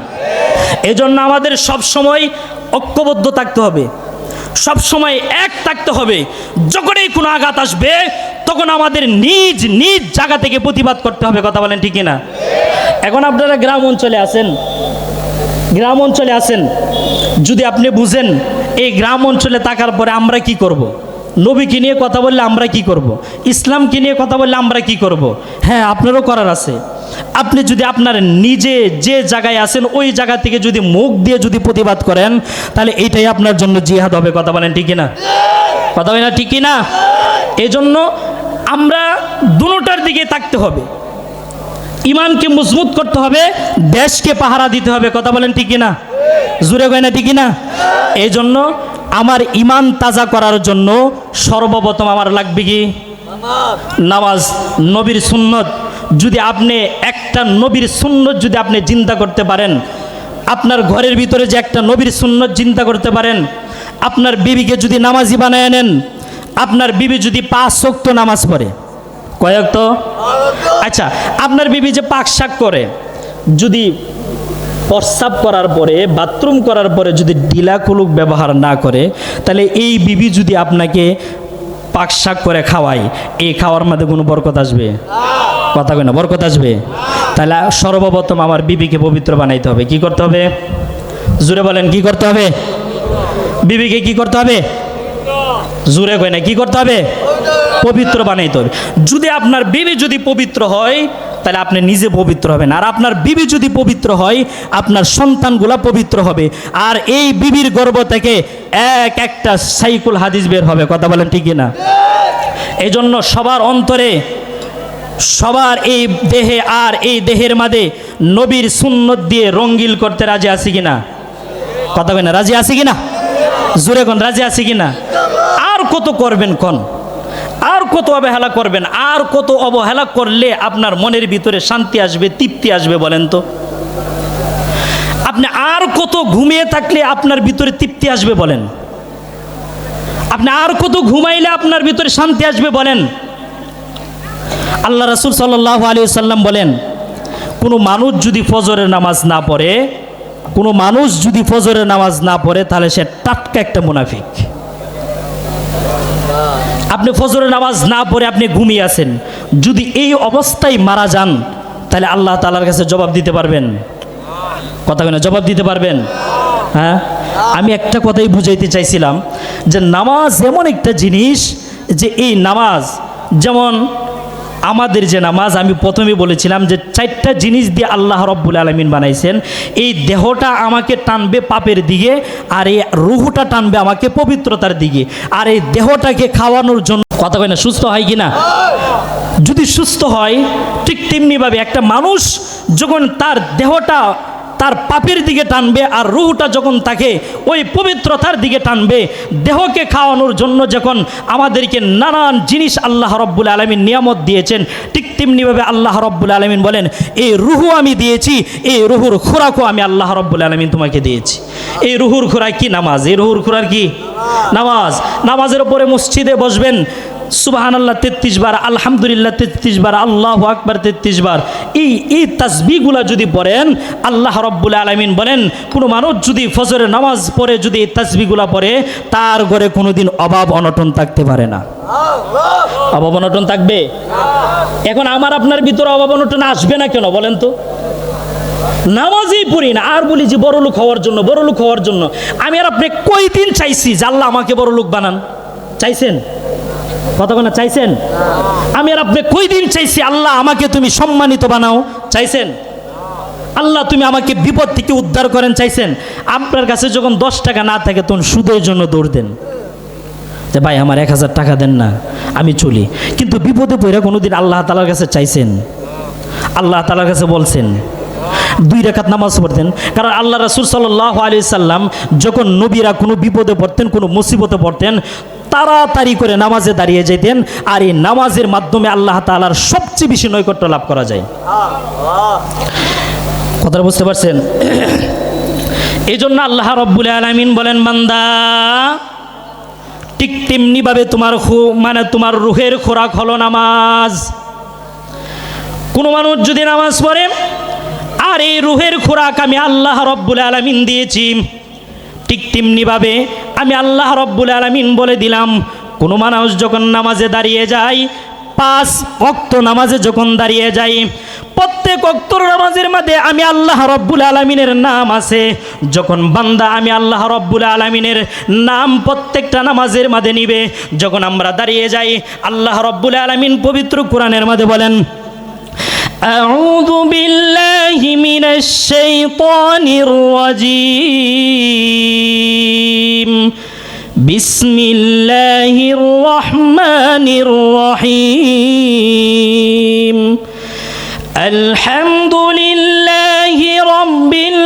এজন্য আমাদের সব সময় ঐক্যবদ্ধ থাকতে হবে, সব সময় এক থাকতে হবে। যখনই কোনো আঘাত আসবে, তখন আমাদের নিজ নিজ জায়গা থেকে প্রতিবাদ করতে হবে। কথা বলেন ঠিক কিনা? এখন আপনারা গ্রাম অঞ্চলে আছেন, গ্রাম অঞ্চলে আছেন, যদি আপনি বুঝেন এই গ্রাম অঞ্চলে থাকার পরে আমরা কি করব, নবীকে নিয়ে কথা বললে আমরা কি করব, ইসলামকে নিয়ে কথা বললে আমরা কি করব, হ্যাঁ আপনারও করার আছে। আপনি যদি আপনার নিজে যে জায়গায় আছেন ওই জায়গা থেকে যদি মুখ দিয়ে যদি প্রতিবাদ করেন, তাহলে এইটাই আপনার জন্য জিহাদ হবে। কথা বলেন ঠিক কিনা? কথা বলেন না ঠিক কিনা? এই জন্য আমরা দুটোটার দিকে থাকতে হবে, ইমানকে মজবুত করতে হবে, দেশকে পাহারা দিতে হবে। কথা বলেন ঠিক কিনা? জুড়ে কয় না ঠিক কিনা? এই জন্য আমার ইমান তাজা করার জন্য সর্বপ্রথম আমার লাগবে কি? নামাজ, নবীর সুন্নত। যদি আপনি একটা নবীর সুন্নত যদি আপনি চিন্তা করতে পারেন, আপনার ঘরের ভিতরে যে একটা নবীর সুন্নত চিন্তা করতে পারেন, আপনার বিবিকে যদি নামাজি বানায় নেন, আপনার বিবি যদি 5 ওয়াক্ত নামাজ পড়ে, কয় ওয়াক্ত? আচ্ছা, আপনার বিবি যে পাক শাক করে, যদি প্রস্রাব করার পরে বাথরুম করার পরে যদি ঢিলা কুলুক ব্যবহার না করে, তাহলে এই বিবি যদি আপনাকে পাক শাক করে খাওয়ায়, এই খাওয়ার মধ্যে কোনো বরকত আসবে? কথা কই না, বরকত আসবে? তাহলে সর্বপ্রথম আমার বিবিকে পবিত্র বানাইতে হবে। কি করতে হবে? জোরে বলেন, কি করতে হবে? বিবিকে কি করতে হবে? জোরে কই না, কি করতে হবে? পবিত্র বানাইতে হবে। যদি আপনার বিবি যদি পবিত্র হয়, তাহলে আপনি নিজে পবিত্র হবেন, আর আপনার বিবি যদি পবিত্র হয়, আপনার সন্তানগুলা পবিত্র হবে, আর এই বিবির গর্ভ থেকে একটা সাইকুল হাদিস বের হবে। কথা বলেন ঠিক না? এই জন্য সবার অন্তরে, সবার এই দেহে আর এই দেহের মাঝে নবীর সুন্নত দিয়ে রঙ্গিল করতে রাজি আছি কিনা? কথা বলেন, রাজি আছি কিনা? জোরে কোন, রাজি আছি কিনা? আর কত করবেন কোন? আর কত অবহেলা করবেন? আর কত অবহেলা করলে আপনার মনের ভিতরে শান্তি আসবে, তৃপ্তি আসবে বলেন তো? আপনি আর কত ঘুমিয়ে থাকলে আপনার ভিতরে তৃপ্তি আসবে বলেন? আপনি আর কত ঘুমাইলে আপনার ভিতরে শান্তি আসবে বলেন? আল্লাহ রাসূল সাল্লাল্লাহু আলাইহি ওয়াসাল্লাম বলেন, কোনো মানুষ যদি ফজরের নামাজ না পড়ে, কোনো মানুষ যদি ফজরের নামাজ না পড়ে, তাহলে সে টাটকা একটা মুনাফিক। আপনি ফজরের নামাজ না পড়ে আপনি ঘুমিয়ে আছেন, যদি এই অবস্থায় মারা যান, তাহলে আল্লাহ তাআলার কাছে জবাব দিতে পারবেন? কথা কেন, জবাব দিতে পারবেন? হ্যাঁ, আমি একটা কথাই বুঝাইতে চাইছিলাম যে নামাজ এমন একটা জিনিস, যে এই নামাজ যেমন আমাদের যে নামাজ, আমি প্রথমে বলেছিলাম যে 4টা জিনিস দিয়ে আল্লাহ রব্বুল আলামিন বানাইছেন। এই দেহটা আমাকে টানবে পাপের দিকে, আর এই রুহটা টানবে আমাকে পবিত্রতার দিকে, আর এই দেহটাকে খাওয়ানোর জন্য, কথা কয় না, সুস্থ হয় কি না? যদি সুস্থ হয়, ঠিক তেমনিভাবে একটা মানুষ যখন তার দেহটা তার পাপের দিকে টানবে, আর রুহটা যখন তাকে ওই পবিত্রতার দিকে টানবে, দেহকে খাওয়ানোর জন্য যখন আমাদেরকে নানান জিনিস আল্লাহ রব্বুল আলামিন নিয়ামত দিয়েছেন, ঠিক তেমনিভাবে আল্লাহ রব্বুল আলামিন বলেন, এই রুহু আমি দিয়েছি, এই রুহুর খোরাকও আমি আল্লাহ রব্বুল আলামিন তোমাকে দিয়েছি। এই রুহুর খোরাক কি? নামাজ। এই রুহুর খোরাক কি? নামাজ। নামাজের উপরে মসজিদে বসবেন, সুবহানাল্লাহ 33 বার, আলহামদুলিল্লাহ 33 বার, আল্লাহু আকবার 33 বার, এই তাসবিহগুলা যদি পড়েন, আল্লাহ রব্বুল আলামিন বলেন, কোনো মানুষ যদি ফজরের নামাজ পড়ে যদি এই তাসবিহগুলা পড়ে, তার ঘরে কোনোদিন অভাব অনটন থাকতে পারে না। অভাব অনটন থাকবে? এখন আমার আপনার ভিতরে অভাব অনটন আসবে না কেন বলেন তো? নামাজই পড়ি না, আর বলি যে বড় লোক হওয়ার জন্য, বড় লোক হওয়ার জন্য। আমি আর আপনি কয়দিন চাইছি যে আল্লাহ আমাকে বড় লোক বানান? চাইছেন? কতক্ষণ চাইছেন? আমি আর আপনি কই দিন চাইছি আল্লাহ আমাকে তুমি সম্মানিত বানাও, চাইছেন? আল্লাহ তুমি আমাকে বিপদ থেকে উদ্ধার করেন, চাইছেন? আপনার কাছে যখন 10 টাকা না থাকে তখন সুদের জন্য দৌড় দেন যে ভাই আমার 1000 টাকা দেন না আমি চলি। কিন্তু বিপদে পড়ে কোনোদিন আল্লাহ তাআলার কাছে চাইছেন? আল্লাহ তাআলার কাছে বলছেন 2 রাকাত নামাজ পড়তেন। কারণ আল্লাহ রাসূল সাল্লাল্লাহু আলাইহি সাল্লাম যখন নবীরা কোনো বিপদে পড়তেন, কোনো মুসিবতে পড়তেন, তাড়াতাড়ি করে নামাজে দাঁড়িয়ে যেতেন। আর এই নামাজের মাধ্যমে আল্লাহ তাআলার সবচেয়ে বেশি নৈকট্য লাভ করা যায়। কথাটা বুঝতে পারছেন? এই জন্য আল্লাহ রব্বুল আলামিন বলেন, বান্দা ঠিক তেমনিভাবে তোমার রুহের খোরাক হলো নামাজ। কোনো মানুষ যদি নামাজ পড়ে, আর এই রুহের খোরাক আমি আল্লাহ রব্বুল আলামিন দিয়েছি, ঠিক তেমনিভাবে আমি আল্লাহ রব্বুল আলামিন বলে দিলাম, কোনো মানুষ যখন নামাজে দাঁড়িয়ে যায়, 5 ওয়াক্ত নামাজে যখন দাঁড়িয়ে যায়, প্রত্যেক ওয়াক্তর নামাজের মধ্যে আমি আল্লাহ রব্বুল আলামিনের নাম আছে। যখন বান্দা আমি আল্লাহ রব্বুল আলামিনের নাম প্রত্যেকটা নামাজের মধ্যে নিবে, যখন আমরা দাঁড়িয়ে যাই, আল্লাহ রব্বুল আলামিন পবিত্র কোরআনের মধ্যে বলেন, আউযু বিল্লাহি মিনাশ শাইতানির রাজীম, বিসমিল্লাহির রহমানির রহিম, আলহামদুলিল্লাহি রাব্বিল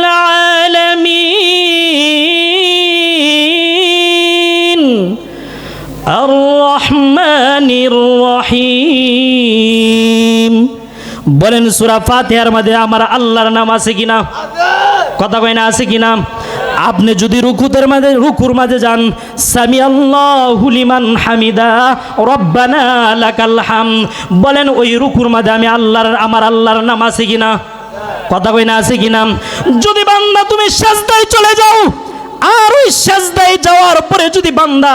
আলামিন, আর রহমানির রহিম। বলেন সূরা ফাতিহার মধ্যে আমার আল্লাহর নাম আছে কিনা? কথা কয় না, আছে কিনা? আপনি যদি রুকুর মাঝে যান, সামি আল্লাহু লিমান হামিদা রব্বানা লাকাল হামদ, বলেন ওই রুকুর মাঝে আমার আল্লাহর নাম আছে কিনা? কথা কয় না, আছে কিনা? যদি বান্দা তুমি সাজদায় চলে যাও, আর ওই সাজদায় যাওয়ার পরে যদি বান্দা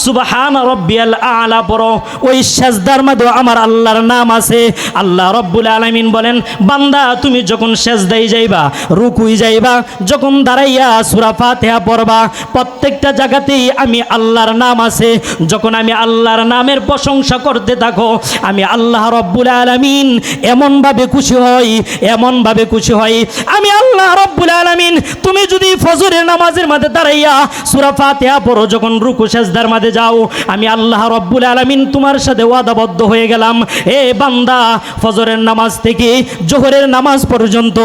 সুবহানা রাব্বিয়াল আ'লা পড়ো, ওই সাজদার মধ্যে আমার আল্লাহর নাম আছে। আল্লাহ রব্বুল আলামিন বলেন, বান্দা তুমি যখন সাজদায় যাইবা, রুকুই যাইবা, যখন দাঁড়াইয়া সূরা ফাতিহা পড়বা, প্রত্যেকটা জায়গাতেই আমি আল্লাহর নাম আছে। যখন আমি আল্লাহর নামের প্রশংসা করতে থাকো, আমি আল্লাহ রব্বুল আলামিন এমনভাবে খুশি হই, আমি আল্লাহ রব্বুল আলামিন, তুমি যদি ফজরের নামাজের মধ্যে দাঁড়াইয়া সূরা ফাতিহা পড়ো, যখন রুকু সাজদার মধ্যে যাও, আমি আল্লাহ রব্বুল আলামিন তোমার সাথে ওয়াদাবদ্ধ হয়ে গেলাম, এ বান্দা ফজরের নামাজ থেকে জোহরের নামাজ পর্যন্ত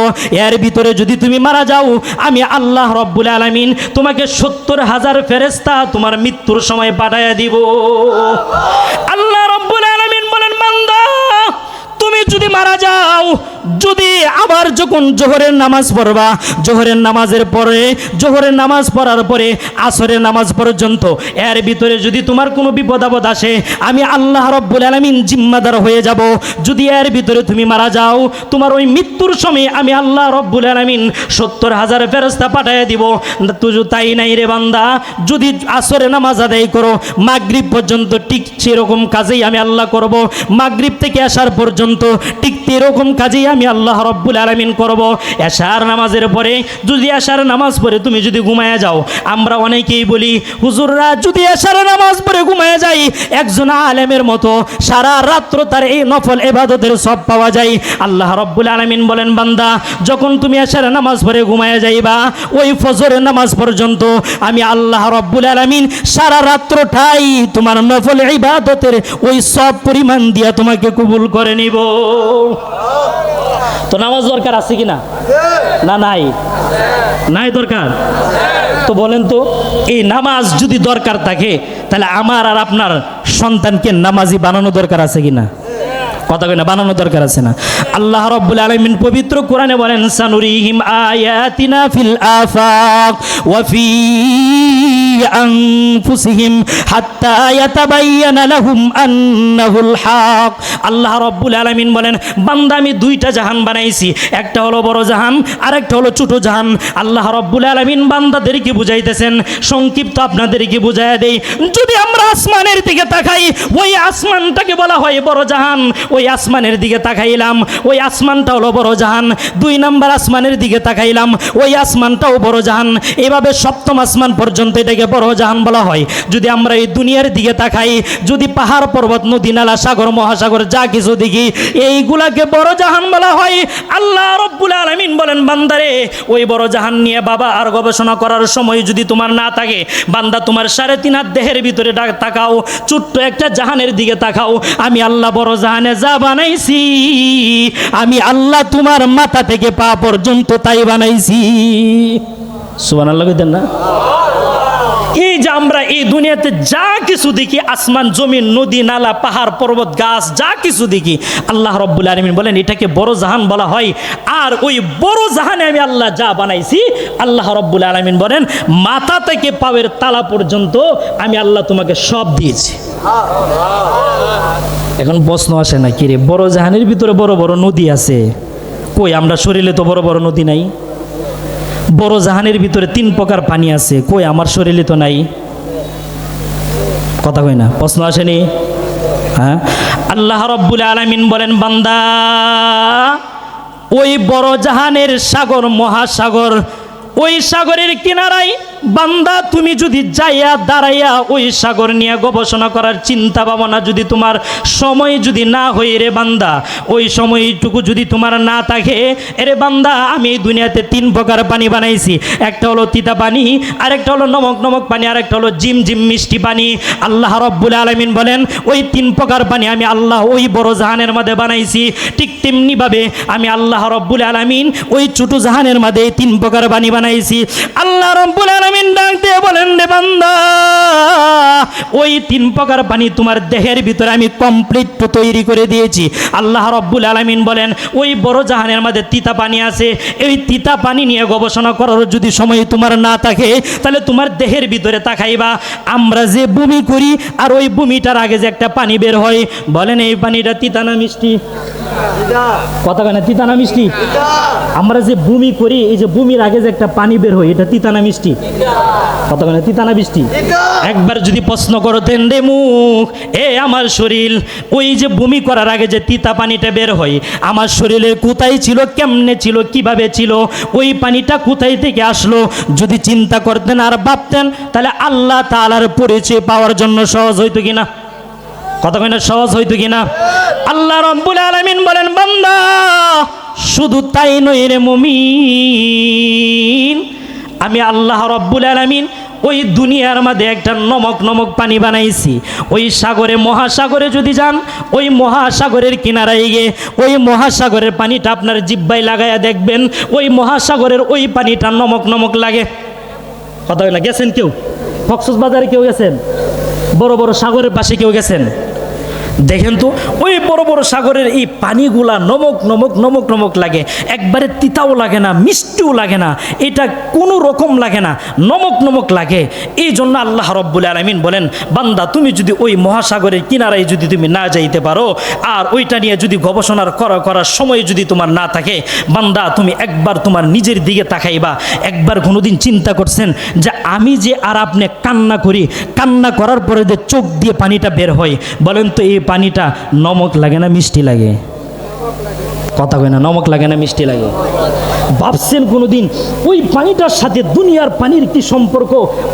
এর ভিতরে যদি তুমি মারা যাও, আমি আল্লাহ রব্বুল আলামিন তোমাকে 70,000 ফেরেশতা তোমার মৃত্যুর সময় পাঠাইয়া দিব। আল্লাহ রব্বুল আলামিন বলেন, বান্দা তুমি যদি মারা যাও, যদি আবার যখন জোহরের নামাজ পড়বা, জোহরের নামাজ পড়ার পরে আসরের নামাজ পর্যন্ত এর ভিতরে যদি তোমার কোনো বিপদ আপদ আসে, আমি আল্লাহ রব্বুল আলামিন জিম্মাদার হয়ে যাব। যদি এর ভিতরে তুমি মারা যাও, তোমার ওই মৃত্যুর সময় আমি আল্লাহ রব্বুল আলামিন 70,000 ফেরেশতা পাঠিয়ে দিব। তুই তাই নাই রে বান্দা, যদি আসরে নামাজ আদায় করো, মাগরিব পর্যন্ত ঠিক সেরকম কাজেই আমি আল্লাহ করব। মাগরিব থেকে আসার পর্যন্ত ঠিক এরকম কাজেই আমি আল্লাহ রব্বুল আলামিন করব। এশার নামাজের পরে যদি এশার নামাজ পড়ে তুমি যদি ঘুমায়া যাও, আমরা অনেকেই বলি হুজুররা যদি এশার নামাজ পড়ে ঘুমায়া যাই, একজন আলেমের মতো সারা রাত্র তার এই নফল ইবাদতের সব পাওয়া যায়। আল্লাহ রব্বুল আলামিন বলেন, বান্দা যখন তুমি এশার নামাজ পড়ে ঘুমায়া যাইবা, ওই ফজরের নামাজ পর্যন্ত আমি আল্লাহ রব্বুল আলামিন সারা রাত্রটাই তোমার নফল ইবাদতের ওই সব পরিমাণ দিয়া তোমাকে কবুল করে নিব। তো নামাজ দরকার আছে কিনা? না নাই দরকার? তো বলেন তো, এই নামাজ যদি দরকার থাকে, তাহলে আমার আর আপনার সন্তানকে নামাজি বানানো দরকার আছে কিনা? কথা কই না, বানানো দরকার আছে না? আল্লাহ রাব্বুল আলামিন পবিত্র কোরআনে বলেন, সানুরিহিম আয়াতিনা ফিল আফাক ওয়া ফি আনফুসিহিম হাত্তা ইয়াতাবায়্যানা লাহুম আন্নাহুল হক। আল্লাহ রাব্বুল আলামিন বলেন, বান্দা আমি 2টা জাহান বানাইছি, একটা হলো বড় জাহান আর একটা হলো ছোট জাহান। আল্লাহ রাব্বুল আলামিন বান্দাদেরকে বুঝাইতেছেন, সংক্ষিপ্ত আপনাদেরকে বুঝাইয়া দেই। যদি আমরা আসমানের দিকে তাকাই, ওই আসমানটাকে বলা হয় বড় জাহান। ওই আসমানের দিকে তাকাইলাম, ওই আসমানটা হলো বড় জাহান। 2 নাম্বার আসমানের দিকে তাকাইলাম, ওই আসমানটাও বড় জাহান। এভাবে 7ম আসমান পর্যন্ত এটাকে এটাকে বড় জাহান বলা হয়। যদি আমরা এই দুনিয়ার দিকে তাকাই, যদি পাহাড় পর্বত নদী নালা সাগর মহাসাগর যা কিছু দেখি, এইগুলাকে বড় জাহান বলা হয়। আল্লাহ রব্বুল আলামিন বলেন, বান্দারে ওই বড় জাহান নিয়ে বাবা আর গবেষণা করার সময় যদি তোমার না থাকে, বান্দা তোমার 3.5 হাত দেহের ভিতরে তাকাও, ছোট্ট একটা জাহানের দিকে তাকাও, আমি আল্লাহ বড় জাহানে যা বানাইছি, আমি আল্লাহ তোমার মাথা থেকে পা পর্যন্ত তাই বানাইছি। সুবহানাল্লাহ কইতেন না? এই যে আমরা এই দুনিয়াতে যা কিছু দেখি, আসমান জমিন নদী নালা পাহাড় পর্বত গাছ যা কিছু দেখি, আল্লাহ রব্বুল আলামিন বলেন এটাকে বড় জাহান বলা হয়। আর ওই বড় জাহানে আমি আল্লাহ যা বানাইছি, আল্লাহ রব্বুল আলামিন বলেন মাথা থেকে পায়ের তালা পর্যন্ত আমি আল্লাহ তোমাকে সব দিয়েছি। এখন প্রশ্ন আসে না, কি রে বড় জাহানের ভিতরে বড় বড় নদী আছে, কই আমরা শরীরে তো বড় বড় নদী নাই। বড় জাহানের ভিতরে 3 প্রকার পানি আছে, কই আমার শরীরে তো নাই। কথা কই না? প্রশ্ন আসেনি? হ্যাঁ, আল্লাহ রব্বুল আলামিন বলেন, বান্দা ওই বড় জাহানের সাগর মহাসাগর, ওই সাগরের কিনারায় বান্দা তুমি যদি যাইয়া দাঁড়াইয়া ওই সাগর নিয়ে গবেষণা করার চিন্তা ভাবনা যদি তোমার সময় যদি না হই রে বান্দা, ওই সময়টুকু যদি তোমার না থাকে, এরে বান্দা আমি এই দুনিয়াতে 3 প্রকার পানি বানাইছি। একটা হলো তিতা পানি, আরেকটা হলো নমক নমক পানি, আরেকটা হলো জিম জিম মিষ্টি পানি। আল্লাহ রব্বুল আলামিন বলেন ওই 3 প্রকার পানি আমি আল্লাহ ওই বড় জাহানের মধ্যে বানাইছি। ঠিক তেমনিভাবে আমি আল্লাহ রব্বুল আলামিন ওই ছোট জাহানের মধ্যে 3 প্রকার পানি বানাইছি। আল্লাহ রব্বুল আলামিন ডাক দিয়ে বলেন, রে বান্দা ওই 3 প্রকার পানি তোমার দেহের ভিতরে আমি কমপ্লিট তৈরি করে দিয়েছি। আল্লাহ রব্বুল আলামিন বলেন ওই বড় জাহানের মধ্যে তিতা পানি আছে, এই তিতা পানি নিয়ে গবেষণা করার যদি সময় তোমার না থাকে, তাহলে তোমার দেহের ভিতরে তাকাইবা, আমরা যে বমি করি আর ওই বমিটার আগে যে একটা পানি বের হয়, বলেন এই পানিটা তিতা না মিষ্টি? কথা কেন, তিতা না মিষ্টি? আমরা যে বমি করি, এই যে বমির আগে যে একটা পানি বের হয়, এটা তিতা না মিষ্টি? কথা কেন, তিতা না মিষ্টি? একবার যদি প্রশ্ন করো তেন রে মুখ, এ আমার শরীর, ওই যে বমি করার আগে যে তিতা পানিটা বের হয়, আমার শরীরে কোথায় ছিল, কেমনে ছিল, কিভাবে ছিল, ওই পানিটা কোথায় থেকে আসলো, যদি চিন্তা করতেন আর ভাবতেন, তাহলে আল্লাহ তাআলার পরিচয় পাওয়ার জন্য সহজ হইতো কিনা? কথা কই না, সহজ হইতো কিনা? আল্লাহ রাব্বুল আলামিন বলেন, বান্দা শুধু তাই নয় রে মুমিন, আমি আল্লাহ রাব্বুল আলামিন ওই দুনিয়ার মধ্যে একটা নমক নমক পানি বানাইছি। ওই সাগরে মহাসাগরে যদি যান, ওই মহাসাগরের কিনারায় গিয়ে ওই মহাসাগরের পানিটা আপনার জিহ্বায় লাগাইয়া দেখবেন, ওই মহাসাগরের ওই পানিটা নমক নমক লাগে। কথা না, গেছেন কেউ কক্সবাজারে? কেউ গেছেন? বড় বড় সাগরের পাশে কেউ গেছেন? দেখেন তো ওই বড় বড় সাগরের এই পানিগুলা নমক নমক নমক নমক লাগে, একবারে তিতাও লাগে না, মিষ্টিও লাগে না, এটা কোনো রকম লাগে না, নমক নমক লাগে। এই জন্য আল্লাহ রব্বুল আলামিন বলেন, বান্দা তুমি যদি ওই মহাসাগরের কিনারায় যদি তুমি না যাইতে পারো, আর ওইটা নিয়ে যদি গবেষণার করার সময় যদি তোমার না থাকে, বান্দা তুমি একবার তোমার নিজের দিকে তাকাইবা। একবার কোনোদিন চিন্তা করছেন যে আমি যে আর আপনি কান্না করি, কান্না করার পরে যে চোখ দিয়ে পানিটা বের হয়, বলেন তো এই পানিটা নমক লাগে না মিষ্টি লাগে? কথা কয় না, নমক লাগে না মিষ্টি লাগে? ভাবছেন কোনোদিন ওই পানিটার সাথে দুনিয়ার পানির কি সম্পর্ক?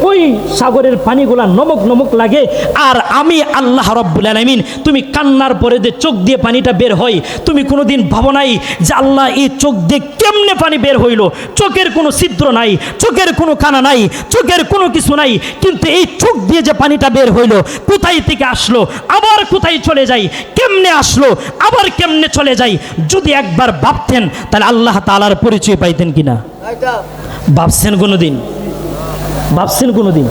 ওই সাগরের পানিগুলা নমক নমক লাগে, আর আমি আল্লাহ রব্বুল আলামিন তুমি কান্নার পরে যে চোখ দিয়ে পানিটা বের হয়, তুমি কোনোদিন ভাবো নাই যে আল্লাহ এই চোখ দিয়ে কেমনে পানি বের হইল? চোখের কোনো ছিদ্র নাই, চোখের কোনো কানা নাই, চোখের কোনো কিছু নাই, কিন্তু এই চোখ দিয়ে যে পানিটা বের হইল, কোথায় থেকে আসলো, আবার কোথায় চলে যায়, কেমনে আসলো, আবার কেমনে চলে যায়, যদি একবার ভাবতেন তাহলে আল্লাহ তাআলার পরিচয় পাইতেন কিনা? ভাবছেন কোনোদিন? ভাবছেন কোনোদিন?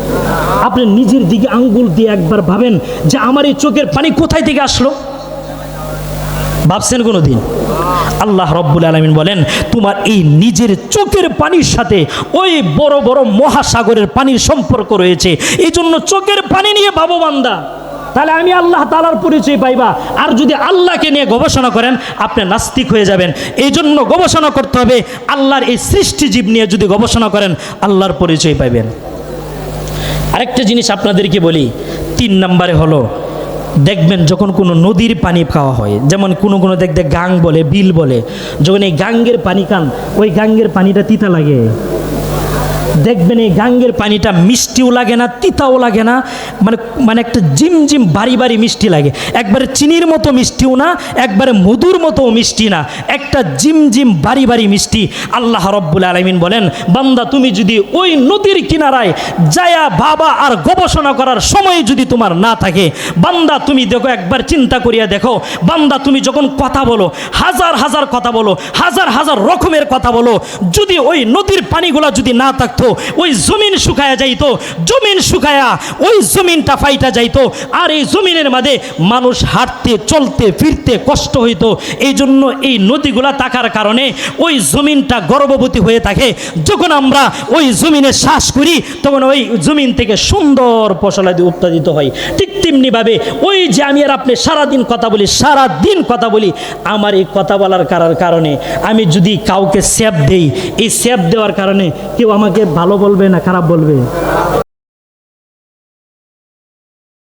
আপনি নিজের দিকে আঙ্গুল দিয়ে একবার ভাবেন যে আমার এই চোখের পানি কোথায় থেকে আসলো? ভাবছেন কোনোদিন? আল্লাহ রব্বুল আলামিন বলেন, তোমার এই নিজের চোখের পানির সাথে ওই বড় বড় মহাসাগরের পানির সম্পর্ক রয়েছে। এই জন্য চোখের পানি নিয়ে ভাবো বান্দা, তাহলে আমি আল্লাহ তাআলার পরিচয় পাইবা। আর যদি আল্লাহকে নিয়ে গবেষণা করেন, আপনি নাস্তিক হয়ে যাবেন। এই জন্য গবেষণা করতে হবে আল্লাহর এই সৃষ্টিজীব নিয়ে। যদি গবেষণা করেন, আল্লাহর পরিচয় পাইবেন। আরেকটা জিনিস আপনাদেরকে বলি, 3 নম্বরে হলো, দেখবেন যখন কোনো নদীর পানি খাওয়া হয়, যেমন কোনো দেখতে গাং বলে, বিল বলে, যখন এই গাঙ্গের পানি খান, ওই গাঙ্গের পানিটা তিতা লাগে। দেখবেন এই গাঙ্গের পানিটা মিষ্টিও লাগে না, তিতাও লাগে না, মানে মানে একটা জিমজিম বাড়ি বাড়ি মিষ্টি লাগে। একবারে চিনির মতো মিষ্টিও না, একবারে মধুর মতো মিষ্টি না, একটা জিমজিম বাড়ি বাড়ি মিষ্টি। আল্লাহ রব্বুল আলামিন বলেন, বান্দা তুমি যদি ওই নদীর কিনারায় যায়া ভাবা আর গবেষণা করার সময় যদি তোমার না থাকে, বান্দা তুমি দেখো, একবার চিন্তা করিয়া দেখো, বান্দা তুমি যখন কথা বলো, হাজার হাজার কথা বলো, হাজার হাজার রকমের কথা বলো, যদি ওই নদীর পানিগুলা যদি না থাকতো, ওই জমিন শুকায়া যাইতো, জমিন শুকায়া ওই জমিনটা ফাইটা যাইতো, আর এই জমিনের মাঝে মানুষ হাঁটতে চলতে ফিরতে কষ্ট হইতো। এই জন্য এই নদীগুলা থাকার কারণে ওই জমিনটা গর্ভবতী হয়ে থাকে। যখন আমরা ওই জমিনে শ্বাস করি, তখন ওই জমিন থেকে সুন্দর ফসলাদি উৎপাদিত হয়। ঠিক তেমনিভাবে ওই যে আমি আর আপনি সারাদিন কথা বলি, সারাদিন কথা বলি, আমার এই কথা বলার কারণে আমি যদি কাউকে স্যাপ দেই, এই স্যাপ দেওয়ার কারণে কেউ আমাকে ভালো বলবে না খারাপ বলবে?